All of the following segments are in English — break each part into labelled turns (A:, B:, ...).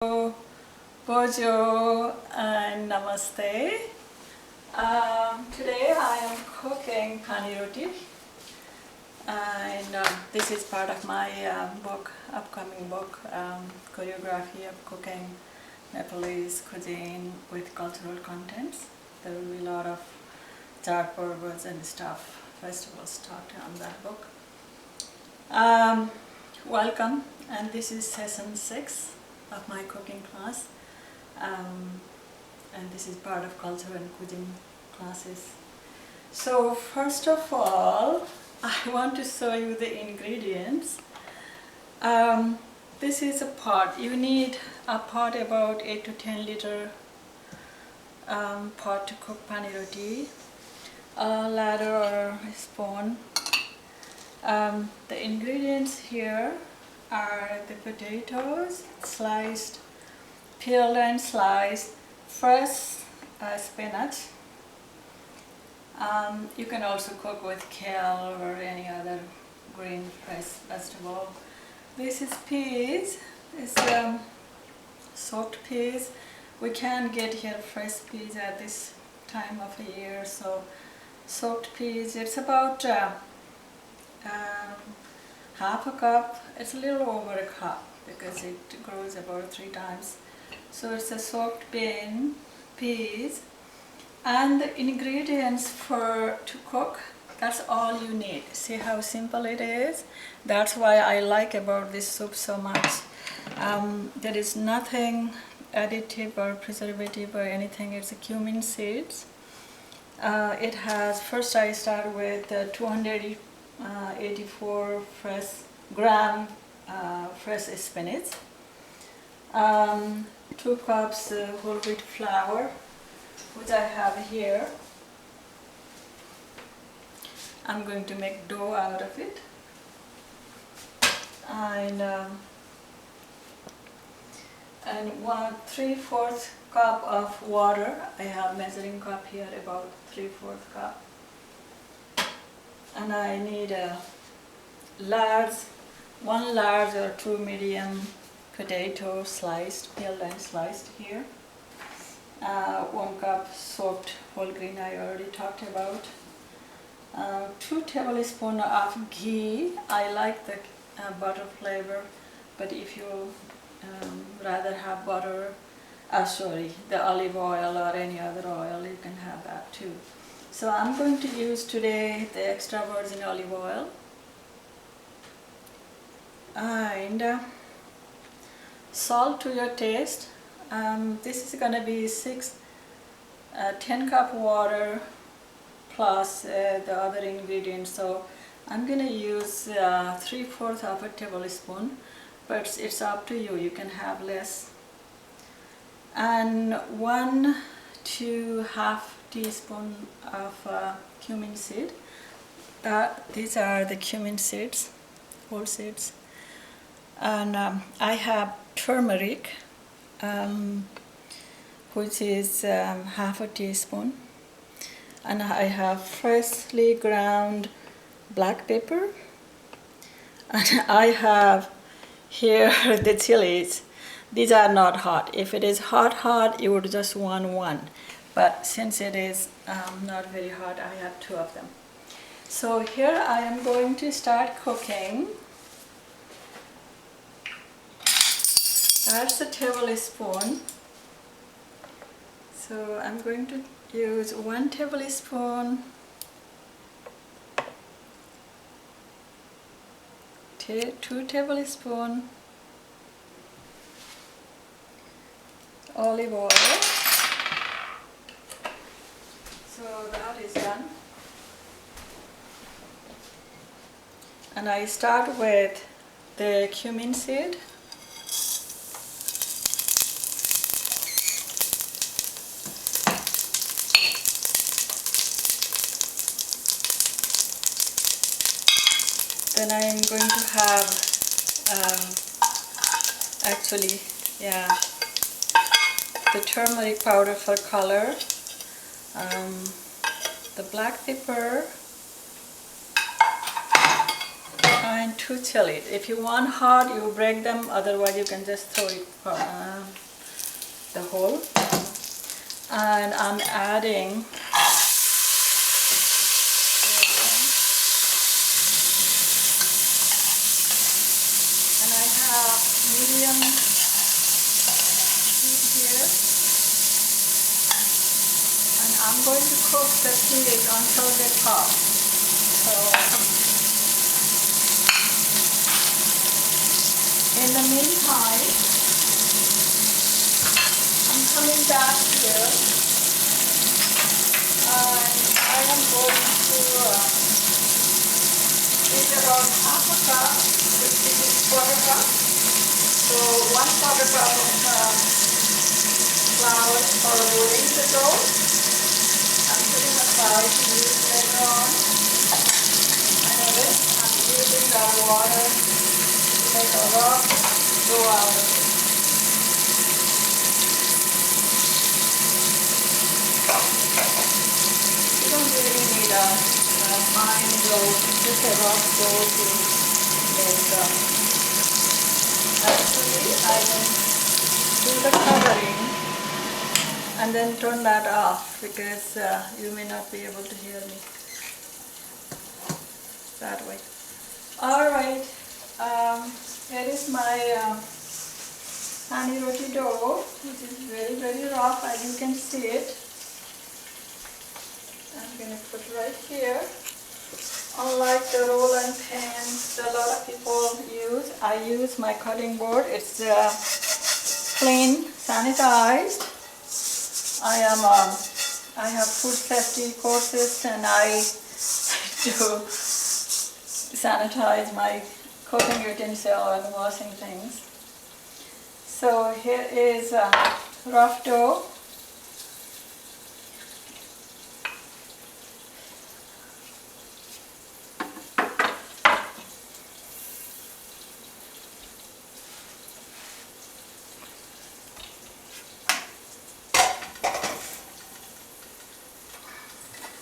A: Bonjour and namaste. Today I am cooking pani-roti, and this is part of my upcoming book, Choreography of Cooking Nepalese Cuisine with Cultural Contents. There will be a lot of chart purvas and stuff, festivals taught on that book. Welcome, and this is session 6 of my cooking class, and this is part of culture and cuisine classes. So first of all, I want to show you the ingredients. This is a pot. You need a pot about 8 to 10 liter pot to cook pani-roti, a ladle or a spoon. The ingredients here are the potatoes, sliced, peeled and sliced, fresh spinach. You can also cook with kale or any other green fresh vegetable. This is peas. It's soaked peas. We can't get here fresh peas at this time of the year, so soaked peas. It's about half a cup. It's a little over a cup because it grows about 3 times. So it's a soaked peas, and the ingredients to cook, that's all you need. See how simple it is? That's why I like about this soup so much. There is nothing additive or preservative or anything. It's a cumin seeds. It has, first I start with 284 gram fresh spinach, 2 cups whole wheat flour, which I have here. I'm going to make dough out of it, and 3/4 cup of water. I have measuring cup here, about 3/4 cup. And I need one large or 2 medium potatoes, sliced, peeled and sliced here. 1 cup soaked whole grain, I already talked about. 2 tablespoons of ghee. I like the butter flavor, but if you rather have butter, the olive oil or any other oil, you can have that too. So I'm going to use today the extra virgin olive oil, and salt to your taste. This is going to be 10 cup water plus the other ingredients. So I'm going to use 3/4 of a tablespoon, but it's up to you. You can have less. And 1 to half teaspoon of cumin seed. These are the cumin seeds, whole seeds. And I have turmeric, which is half a teaspoon. And I have freshly ground black pepper. And I have here the chilies. These are not hot. If it is hot, you would just want 1. But since it is not very hot, I have 2 of them. So here I am going to start cooking. That's a tablespoon. So I'm going to use 1 tablespoon, 2 tablespoons olive oil. So that is done. And I start with the cumin seed. Then I am going to have the turmeric powder for color, the black pepper, and to chill it. If you want hot, you break them, otherwise you can just throw it the whole. And I'm adding and I have medium heat here, and I'm going to cook the peas until they pop. So in the meantime, I'm coming back here and I am going to take about half a cup, which is quarter cup. So 1/4 cup of flour for rolling the dough. I'm putting aside to use later on. And then I'm using that water to make a rough dough out of it. You don't really need a fine dough, just a rough dough to make. Actually, I can do the covering and then turn that off because you may not be able to hear me that way. Alright, here is my pani-roti dough, which is very, very rough, as you can see it. I'm going to put right here. Unlike the roll and pans a lot of people use, I use my cutting board. It's clean, sanitized. I have food safety courses and I do sanitize my cooking utensil and washing things. So here is rough dough.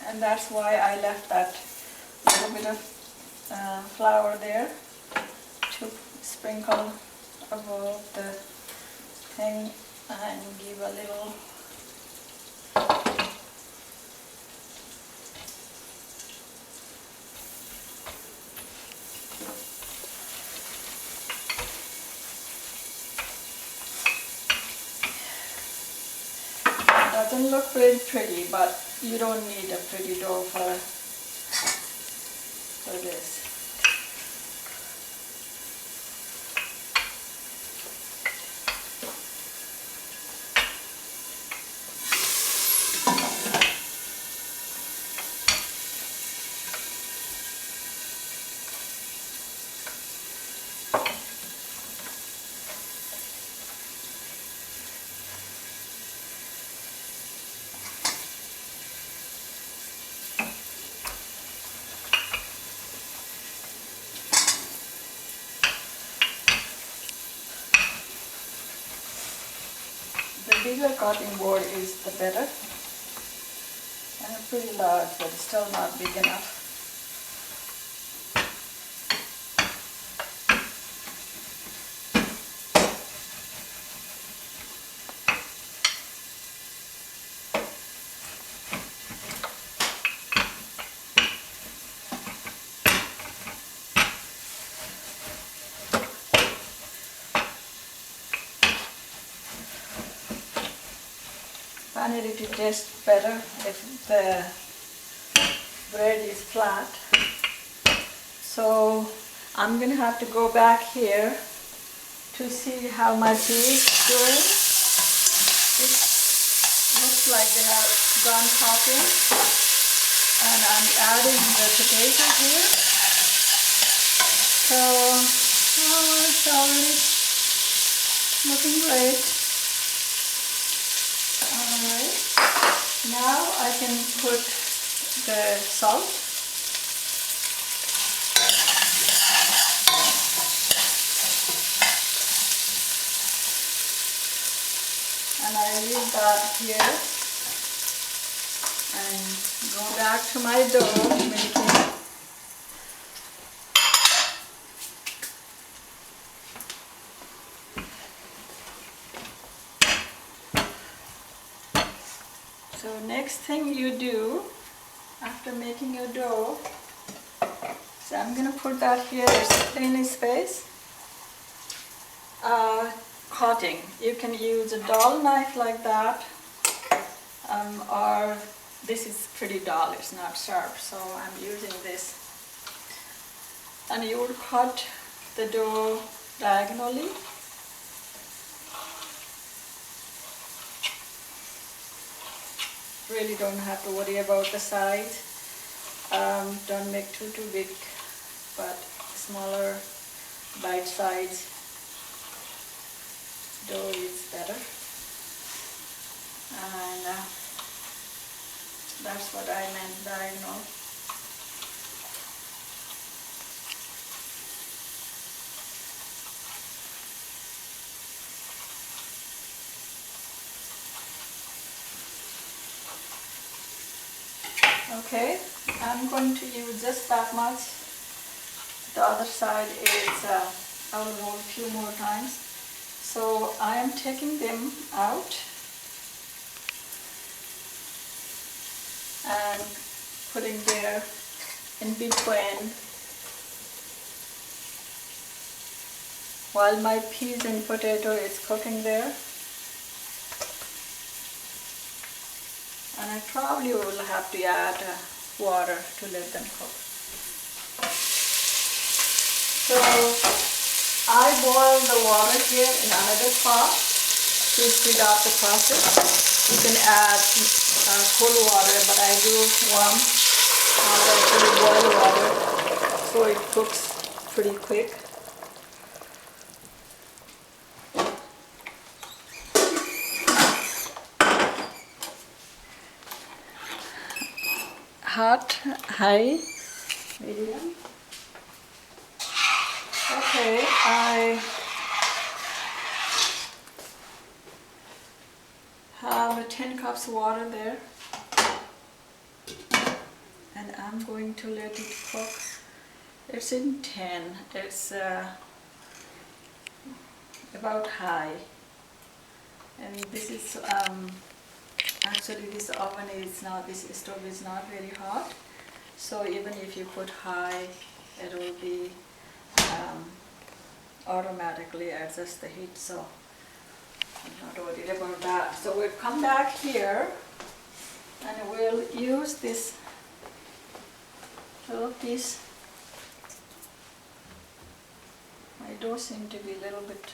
A: And that's why I left that little bit of flour there to sprinkle above the thing and give a little doesn't look very pretty, but you don't need a pretty dough for this. The bigger cutting board is the better. And it's pretty large, but it's still not big enough. Pani-roti tastes better if the bread is flat. So I'm going to have to go back here to see how my tea is doing. It looks like they have gone popping. And I'm adding the potato here. So, it's already looking great. Alright, now I can put the salt. And I leave that here and go back to my dough making. So next thing you do after making your dough, so I'm going to put that here, there's plenty space. Cutting. You can use a dull knife like that, or this is pretty dull, it's not sharp, so I'm using this. And you would cut the dough diagonally. Really don't have to worry about the size. Don't make too big, but smaller bite size dough is better. And that's what I meant diagonal. Okay, I'm going to use just that much. The other side is, I will roll a few more times. So I am taking them out and putting there in between while my peas and potato is cooking there. And I probably will have to add water to let them cook. So I boil the water here in another pot to speed up the process. You can add cold water, but I do warm boil water so it cooks pretty quick. Hot, high, medium. Okay, I have 10 cups of water there, and I'm going to let it cook. It's in 10, it's about high, and this is actually this oven is not, this stove is not very hot, so even if you put high, it will be automatically adjust the heat, so I'm not worried about that. So we'll come back here and we'll use this little piece. My dough seems to be a little bit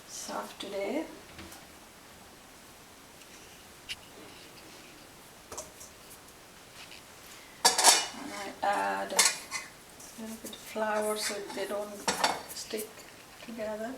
A: soft today. And I add a little bit of flour so they don't stick together.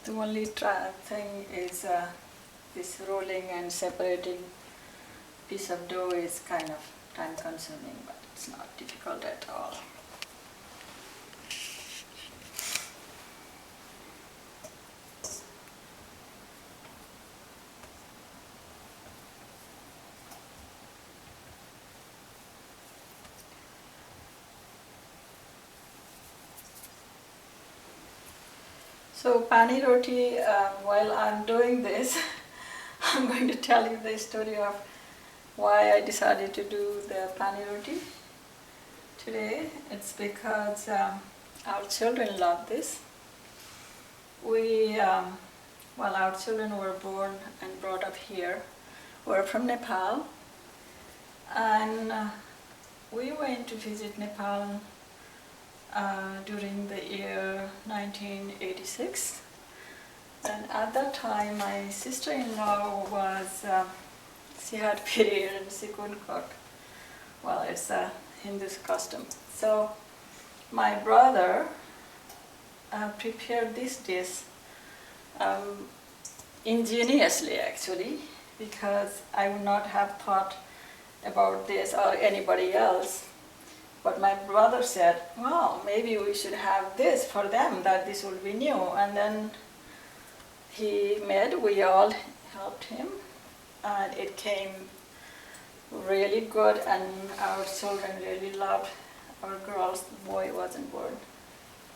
A: The only thing is this rolling and separating piece of dough is kind of time consuming, but it's not difficult at all. So Pani-roti, while I'm doing this, I'm going to tell you the story of why I decided to do the Pani-roti today. It's because our children love this. Well, our children were born and brought up here. We're from Nepal, and we went to visit Nepal during the year 1986, and at that time my sister-in-law was, she had period and she couldn't cook. Well, it's a Hindu custom. So my brother prepared this dish ingeniously actually, because I would not have thought about this or anybody else. But my brother said, well, maybe we should have this for them, that this will be new. And then we all helped him, and it came really good, and our children really loved our girls. The boy wasn't born.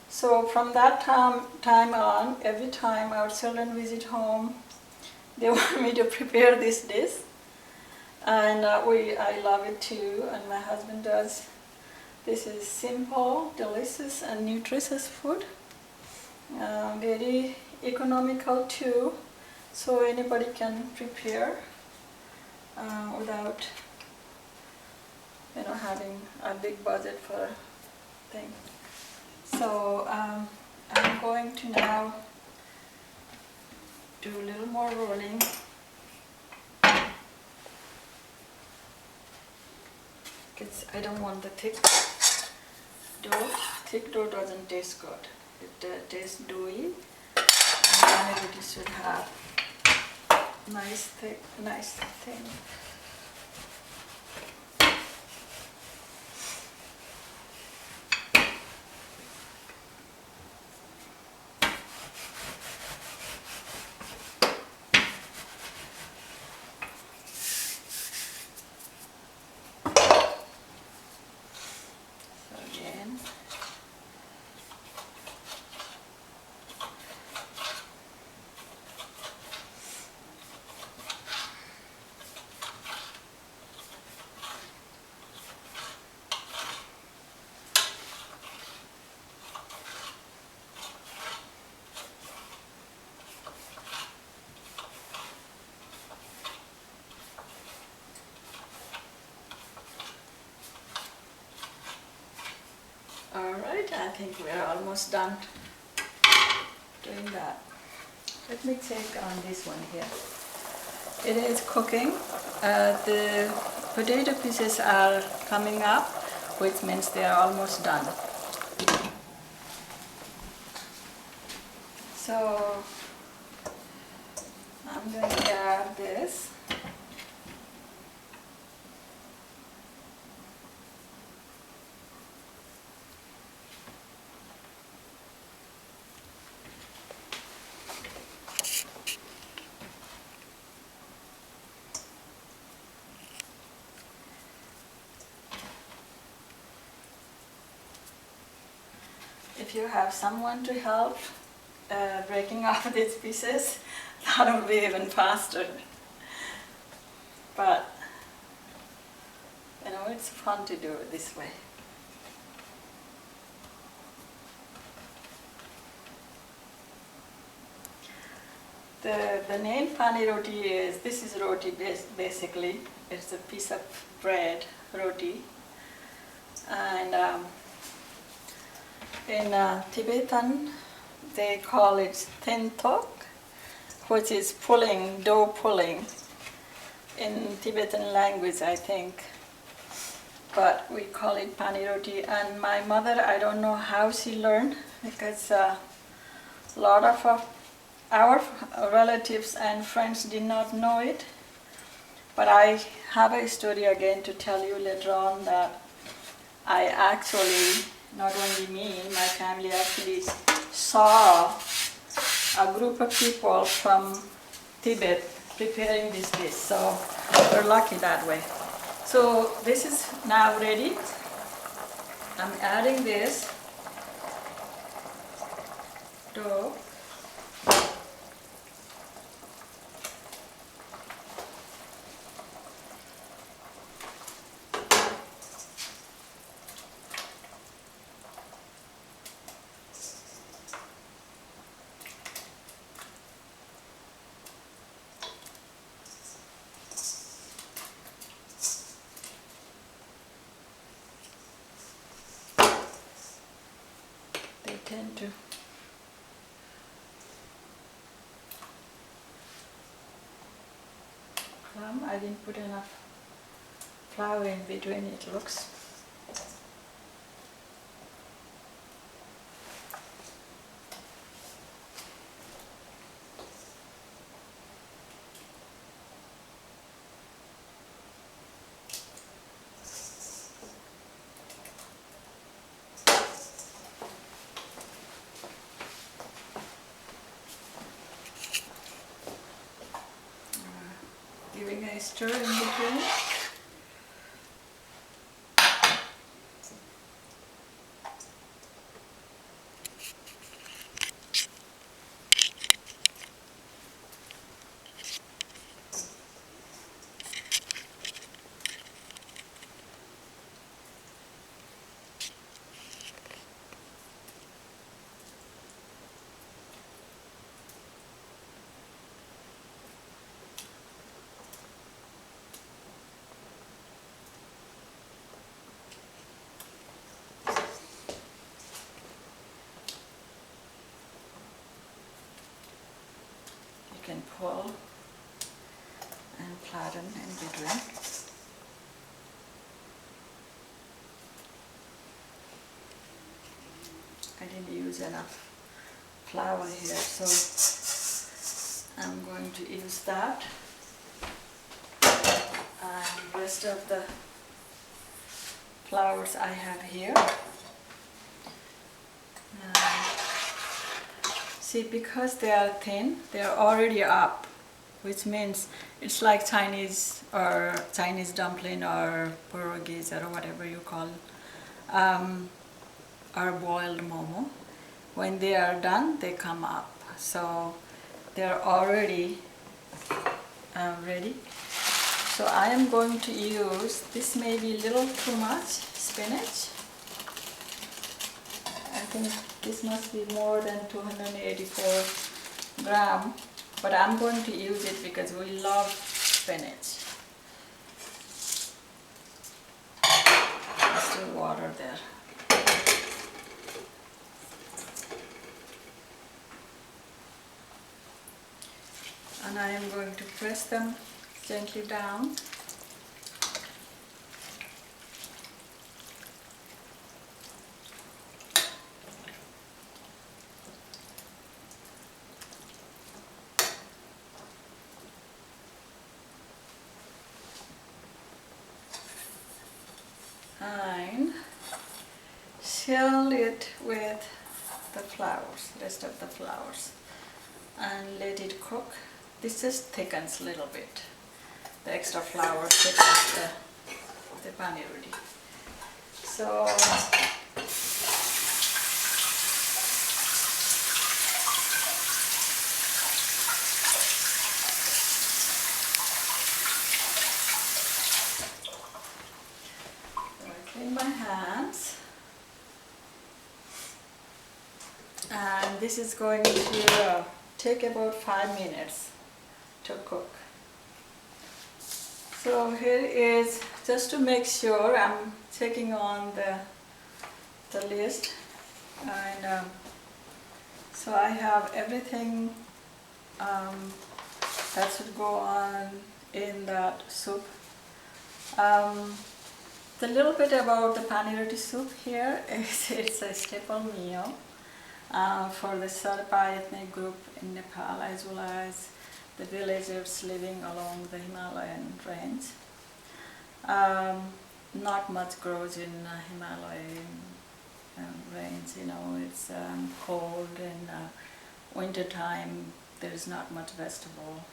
A: So from that time on, every time our children visit home, they want me to prepare this dish. And I love it too, and my husband does. This is simple, delicious, and nutritious food. Very economical too, so anybody can prepare without having a big budget for things. So I'm going to now do a little more rolling. Because I don't want the thick dough. Thick dough doesn't taste good. It tastes dewy. And Pani-roti should have nice thick, nice thin. Alright, I think we're almost done doing that. Let me check on this one here. It is cooking. The potato pieces are coming up, which means they are almost done. So I'm going to add this. If you have someone to help breaking off these pieces, that will be even faster. But it's fun to do it this way. The name Pani-roti is, this is roti basically. It's a piece of bread, roti. And in Tibetan, they call it tentok, which is pulling, dough pulling, in Tibetan language, I think. But we call it Pani-roti. And my mother, I don't know how she learned, because a lot of our relatives and friends did not know it. But I have a story again to tell you later on, that I actually, not only me, my family actually saw a group of people from Tibet preparing this dish. So we're lucky that way. So this is now ready. I'm adding this dough. They tend to clump. I didn't put enough flour in between, it looks. stir in between. You can pull and flatten in between. I didn't use enough flour here, so I'm going to use that. And rest of the flours I have here. See, because they are thin, they are already up, which means it's like Chinese dumpling or pierogies or whatever you call or boiled momo. When they are done, they come up. So they are already ready. So I am going to use, this may be a little too much spinach. I think this must be more than 284 gram, but I'm going to use it because we love spinach. There's still water there. And I am going to press them gently down. And seal it with the flours, rest of the flours, and let it cook. This just thickens a little bit. The extra flour thickens the pani-roti. So clean my hands, and this is going to take about 5 minutes to cook. So here is, just to make sure, I'm checking on the list, and so I have everything that should go on in that soup. The little bit about the pani-roti soup here is it's a staple meal for the Sherpa ethnic group in Nepal, as well as the villagers living along the Himalayan range. Not much grows in Himalayan range, you know, it's cold, and winter time there's not much vegetable,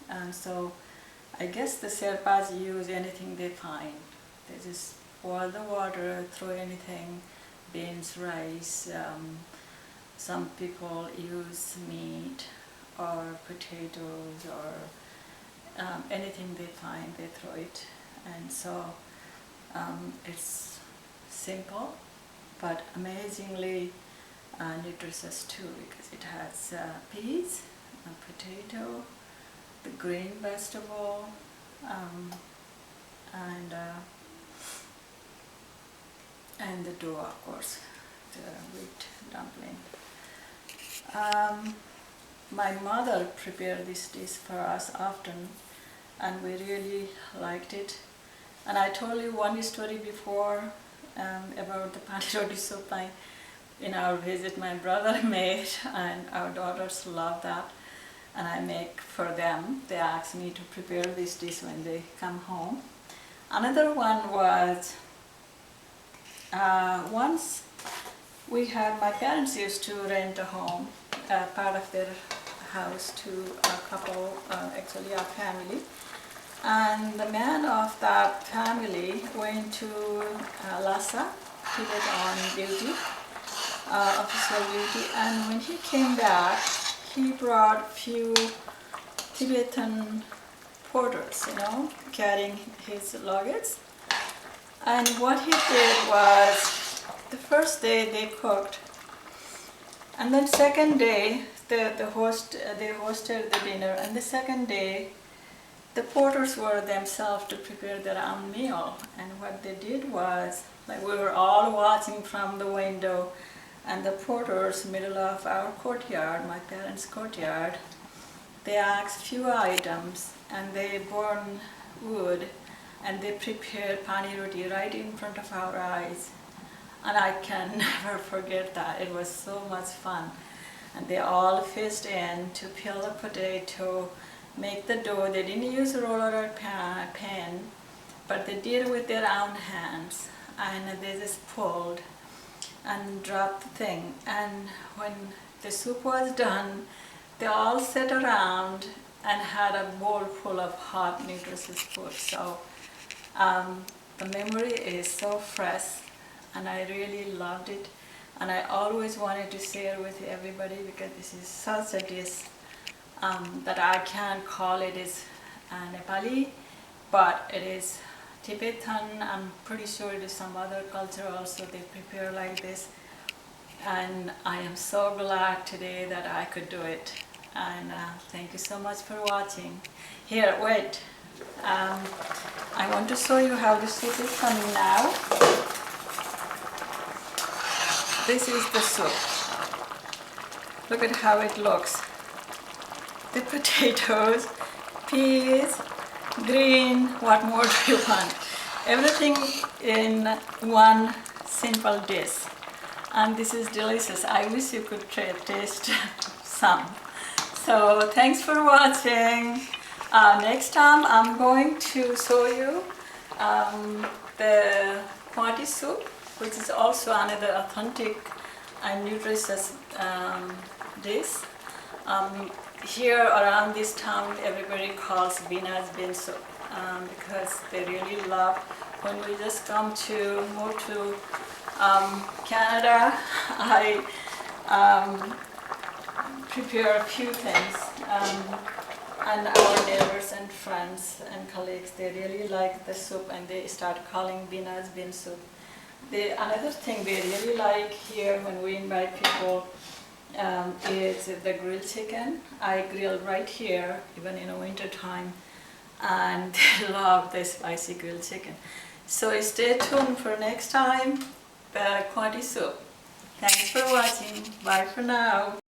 A: and so I guess the Sherpas use anything they find. They just boil the water, throw anything, beans, rice. Some people use meat or potatoes or anything they find, they throw it. And so it's simple but amazingly nutritious too, because it has peas, a potato, the green vegetable, and the dough, of course, the wheat dumpling. My mother prepared this dish for us often, and we really liked it. And I told you one story before about the pani-roti soup in our visit my brother made, and our daughters love that, and I make for them. They ask me to prepare this dish when they come home. Another one was, once my parents used to rent a home, part of their house, to a couple, actually our family, And the man of that family went to Lhasa, Tibet on duty, official duty, and when he came back, he brought few Tibetan porters, carrying his luggage. And what he did was, the first day they cooked, and then second day they hosted the dinner, and the second day the porters were themselves to prepare their own meal. And what they did was, like, we were all watching from the window, and the porters, middle of our courtyard, my parents' courtyard, they asked few items, and they burned wood, and they prepared Pani-roti right in front of our eyes. And I can never forget that. It was so much fun. And they all fished in to peel the potato, make the dough. They didn't use a roller or pan, but they did it with their own hands. And they just pulled and dropped the thing. And when the soup was done, they all sat around and had a bowl full of hot, nutritious food. So the memory is so fresh, and I really loved it. And I always wanted to share with everybody, because this is such a dish that I can't call it is Nepali, but it is Tibetan. I'm pretty sure it is some other culture also they prepare like this. And I am so glad today that I could do it. And thank you so much for watching. Here, wait. I want to show you how the soup is coming now. This is the soup. Look at how it looks. The potatoes, peas, green, what more do you want? Everything in one simple dish. And this is delicious. I wish you could taste some. So thanks for watching. Next time I'm going to show you the Quanti soup, which is also another authentic and nutritious dish. Here around this town, everybody calls Bina's bean soup because they really love. When we just move to Canada, I prepare a few things, and our neighbors and friends and colleagues, they really like the soup, and they start calling Bina's bean soup. Another thing they really like here when we invite people is the grilled chicken. I grill right here, even in the winter time, and they love the spicy grilled chicken. So stay tuned for next time, the Quanti soup. Thanks for watching. Bye for now.